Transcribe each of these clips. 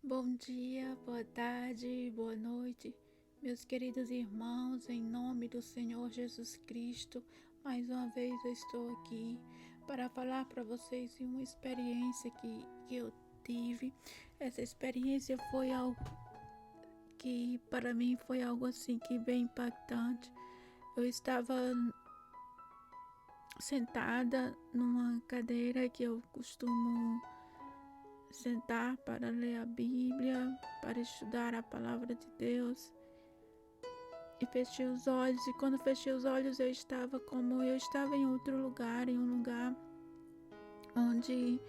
Bom dia, boa tarde, boa noite, meus queridos irmãos, em nome do Senhor Jesus Cristo. Mais uma vez eu estou aqui para falar para vocês de uma experiência que eu tive. Essa experiência foi algo que para mim foi algo assim que bem impactante. Eu estava sentada numa cadeira que eu costumo sentar para ler a Bíblia, para estudar a palavra de Deus. E fechei os olhos, e quando fechei os olhos eu estava em outro lugar, em um lugar onde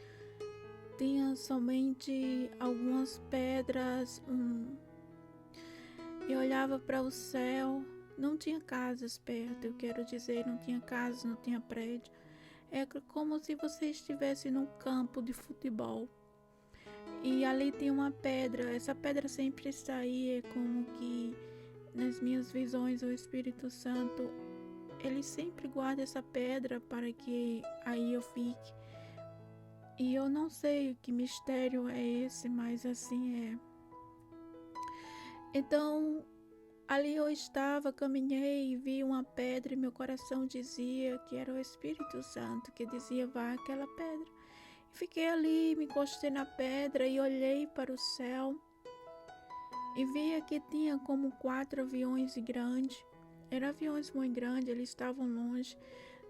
tinha somente algumas pedras, e olhava para o céu. Não tinha casas perto, eu quero dizer, não tinha casas, não tinha prédio. É como se você estivesse num campo de futebol. E ali tem uma pedra, essa pedra sempre está aí, é como que nas minhas visões o Espírito Santo, ele sempre guarda essa pedra para que aí eu fique. E eu não sei que mistério é esse, mas assim é. Então, ali eu estava, caminhei e vi uma pedra e meu coração dizia que era o Espírito Santo que dizia: vá àquela pedra. Fiquei ali, me encostei na pedra e olhei para o céu e via que tinha como 4 aviões grandes. Eram aviões muito grandes, eles estavam longe.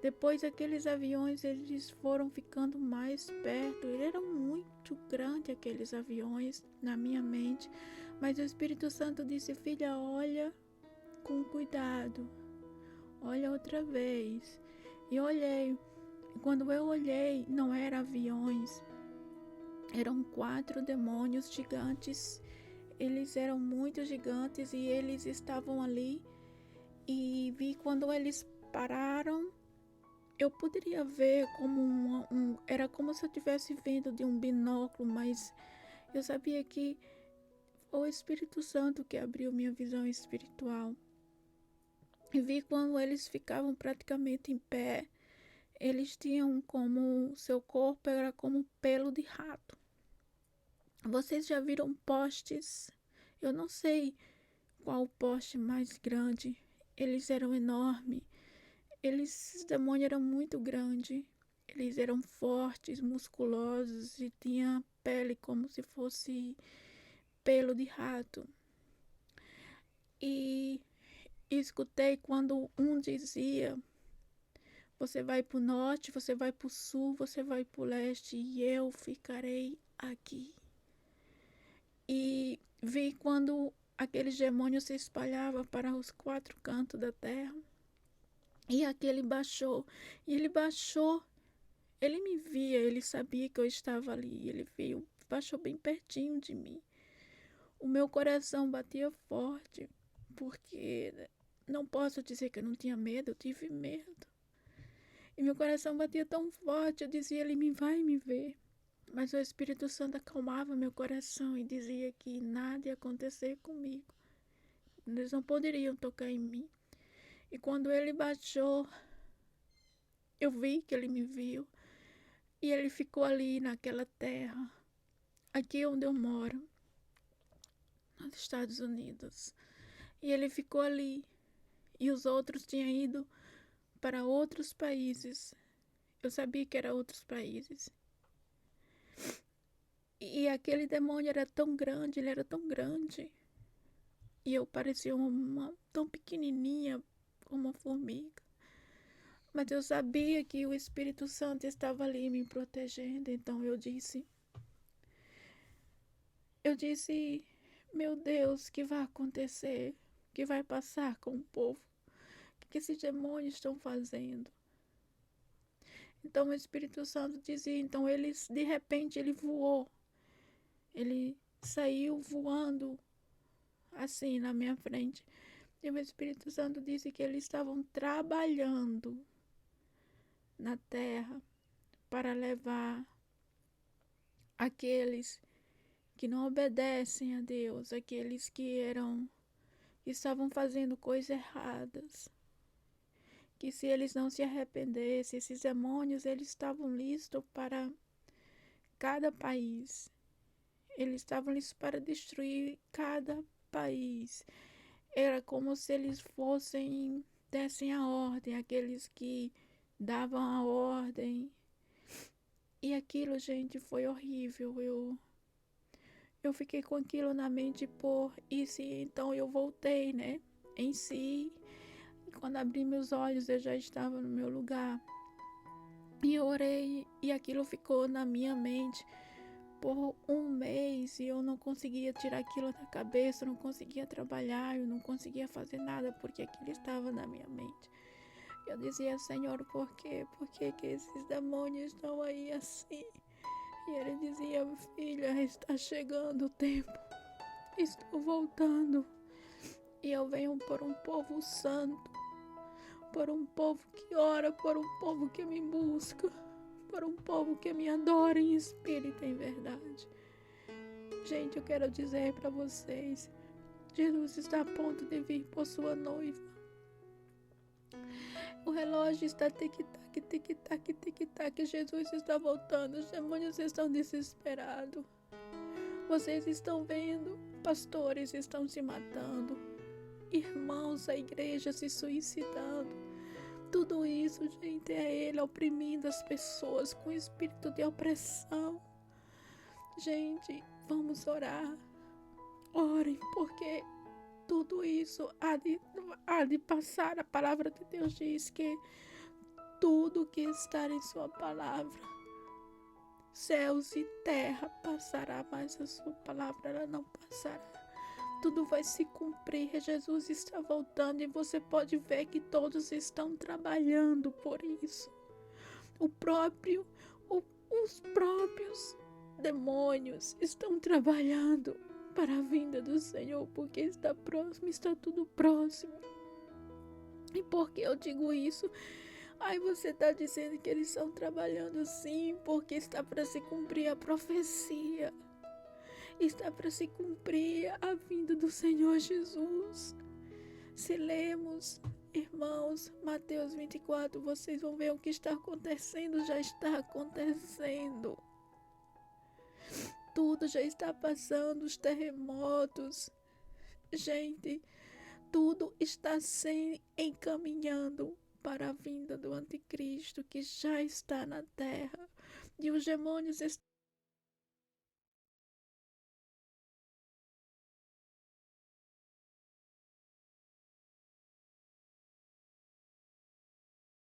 Depois aqueles aviões eles foram ficando mais perto. Eram muito grandes aqueles aviões na minha mente. Mas o Espírito Santo disse: filha, olha com cuidado. Olha outra vez. E olhei. Quando eu olhei, não eram aviões, eram 4 demônios gigantes. Eles eram muito gigantes e eles estavam ali. E vi quando eles pararam, eu poderia ver como era como se eu estivesse vendo de um binóculo, mas eu sabia que foi o Espírito Santo que abriu minha visão espiritual. E vi quando eles ficavam praticamente em pé. Eles tinham como seu corpo era como pelo de rato. Vocês já viram postes? Eu não sei qual o poste mais grande. Eles eram enormes. Esses demônios eram muito grandes. Eles eram fortes, musculosos e tinha pele como se fosse pelo de rato. E escutei quando um dizia: você vai para o norte, você vai para o sul, você vai para o leste e eu ficarei aqui. E vi quando aqueles demônios se espalhavam para os 4 cantos da terra. E aquele baixou. E ele baixou. Ele me via, ele sabia que eu estava ali. Ele veio, baixou bem pertinho de mim. O meu coração batia forte, porque não posso dizer que eu não tinha medo, eu tive medo. E meu coração batia tão forte, eu dizia: ele me vai me ver. Mas o Espírito Santo acalmava meu coração e dizia que nada ia acontecer comigo. Eles não poderiam tocar em mim. E quando ele baixou, eu vi que ele me viu. E ele ficou ali naquela terra, aqui onde eu moro, nos Estados Unidos. E ele ficou ali. E os outros tinham ido para outros países. Eu sabia que eram outros países. E aquele demônio era tão grande, ele era tão grande. E eu parecia uma tão pequenininha como uma formiga. Mas eu sabia que o Espírito Santo estava ali me protegendo. Então eu disse, meu Deus, o que vai acontecer? O que vai passar com o povo? O que esses demônios estão fazendo? Então o Espírito Santo dizia, então de repente ele voou. Ele saiu voando assim na minha frente. E o Espírito Santo disse que eles estavam trabalhando na terra para levar aqueles que não obedecem a Deus, aqueles que estavam fazendo coisas erradas. Que se eles não se arrependessem, esses demônios eles estavam listos para cada país. Eles estavam ali para destruir cada país. Era como se eles dessem a ordem, aqueles que davam a ordem. E aquilo, gente, foi horrível. Eu fiquei com aquilo na mente por isso, então eu voltei, né? Em si, quando abri meus olhos, eu já estava no meu lugar. E eu orei, e aquilo ficou na minha mente por um mês, e eu não conseguia tirar aquilo da cabeça, eu não conseguia trabalhar, eu não conseguia fazer nada, porque aquilo estava na minha mente. Eu dizia, Senhor, por quê? Por que que esses demônios estão aí assim? E ele dizia, filha, está chegando o tempo, estou voltando. E eu venho por um povo santo, por um povo que ora, por um povo que me busca, por um povo que me adora em espírito e em verdade. Gente, eu quero dizer para vocês, Jesus está a ponto de vir por sua noiva. O relógio está tic-tac, tic-tac, tic-tac. Jesus está voltando. Os demônios estão desesperados. Vocês estão vendo? Pastores estão se matando. Irmãos da igreja se suicidando. Tudo isso, gente, é ele oprimindo as pessoas com espírito de opressão. Gente, vamos orar. Orem, porque tudo isso há de passar. A palavra de Deus diz que tudo que está em sua palavra, céus e terra passará, mas a sua palavra ela não passará. Tudo vai se cumprir. Jesus está voltando e você pode ver que todos estão trabalhando por isso. Os próprios demônios estão trabalhando para a vinda do Senhor, porque está próximo, está tudo próximo. E por que eu digo isso? Ai, você está dizendo que eles estão trabalhando sim, porque está para se cumprir a profecia. Está para se cumprir a vinda do Senhor Jesus. Se lemos, irmãos, Mateus 24, vocês vão ver o que está acontecendo, já está acontecendo. Tudo já está passando, os terremotos. Gente, tudo está se encaminhando para a vinda do anticristo que já está na terra. E os demônios estão